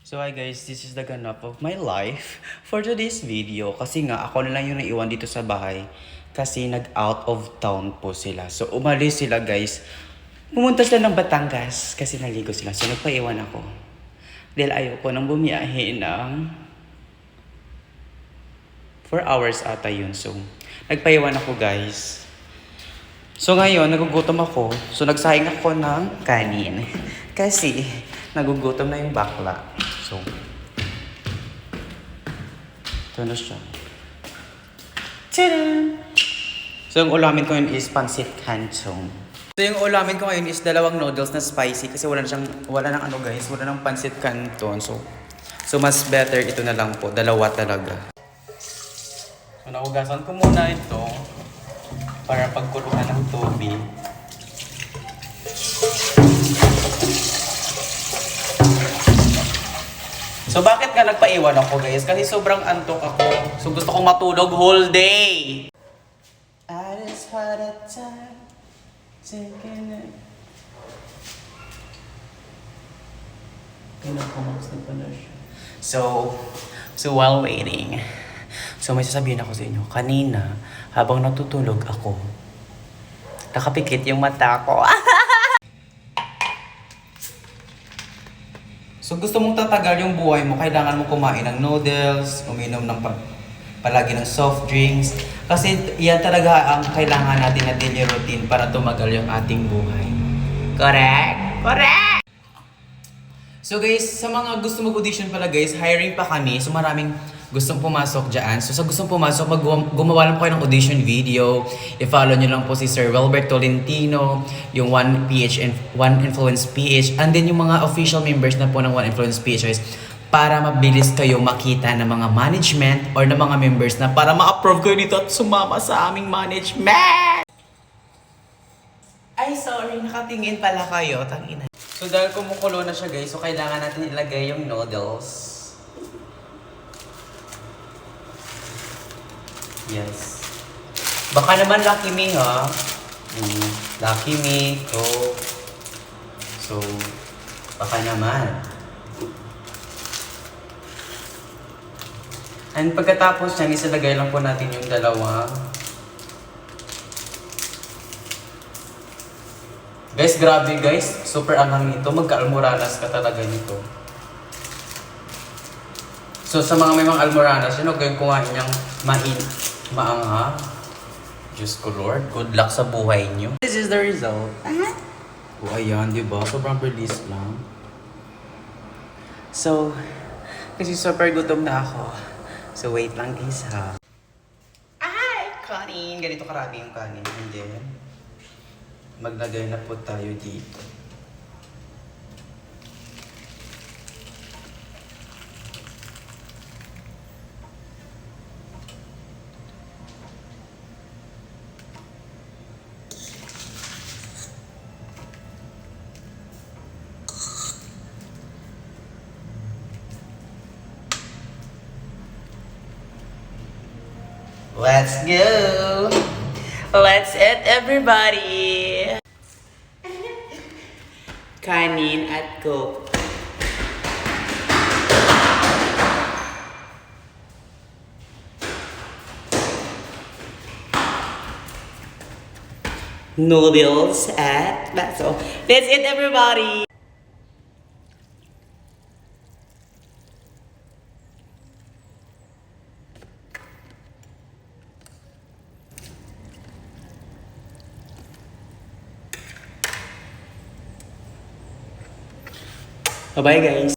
So hi guys, this is the ganap of my life for today's video. Kasi nga, ako na lang yung naiwan dito sa bahay. Kasi nag-out of town po sila. So umalis sila guys. Pumunta sila ng Batangas kasi naligo sila. So nagpaiwan ako. Dahil ayoko nang bumiyahe ng 4 hours ata yun. So nagpaiwan ako guys. So ngayon, nagugutom ako. So nagsahing ako ng kanin. Kasi nagugutom na yung bakla. So, ito na siya. Tadam! So, yung ulamin ko yun is pancit canton. So, yung ulamin ko ngayon is dalawang noodles na spicy kasi wala nang ano guys, wala nang pancit canton. So mas better ito na lang po, dalawa talaga. So, naugasan ko muna ito para pagkuluan ng tubig. So bakit nga nagpaiwan ako guys? Kasi sobrang antok ako. So gusto kong matulog whole day. I just had a time thinking it. Pinakamaks na pala siya. So while waiting, so may sasabihin ako sa inyo. Kanina, habang natutulog ako, nakapikit yung mata ko. So gusto mong tatagal yung buhay mo, kailangan mo kumain ng noodles, uminom ng palagi ng soft drinks. Kasi yan talaga ang kailangan natin na daily routine para tumagal yung ating buhay. Correct? Correct! So guys, sa mga gusto mag-audition pala guys, hiring pa kami. So maraming gustong pumasok dyan. So sa gustong pumasok, gumawa lang po kayo ng audition video. I-follow nyo lang po si Sir Wilbert Tolentino, yung One Influence PH, and then yung mga official members na po ng One Influence PH guys, para mabilis kayo makita ng mga management or ng mga members na para ma-approve kayo dito at sumama sa aming management! Ay, sorry, nakatingin pala kayo. Tangina. So dahil kumukulo na siya guys, so kailangan natin ilagay yung noodles. Yes. Baka naman Lucky Me ha. Lucky Me. So, baka naman. And pagkatapos niyan, isalagay lang po natin yung dalawa. Guys, grabe guys. Super anghang nito. Magka-almoranas ka talaga nito. So sa mga may mga almoranas, yun, huwag kayong kumain niyang maangha. Diyos ko Lord, good luck sa buhay niyo. This is the result. O ayan, di ba? Sobrang release lang. So, kasi super gutom na ako. So wait lang guys ha. Ay! Kanin! Ganito karami yung kanin. And then, maglagay na po tayo dito. Let's go! Let's eat everybody! Kanin at Coke. Noodles at baso. Let's eat everybody! Bye-bye guys.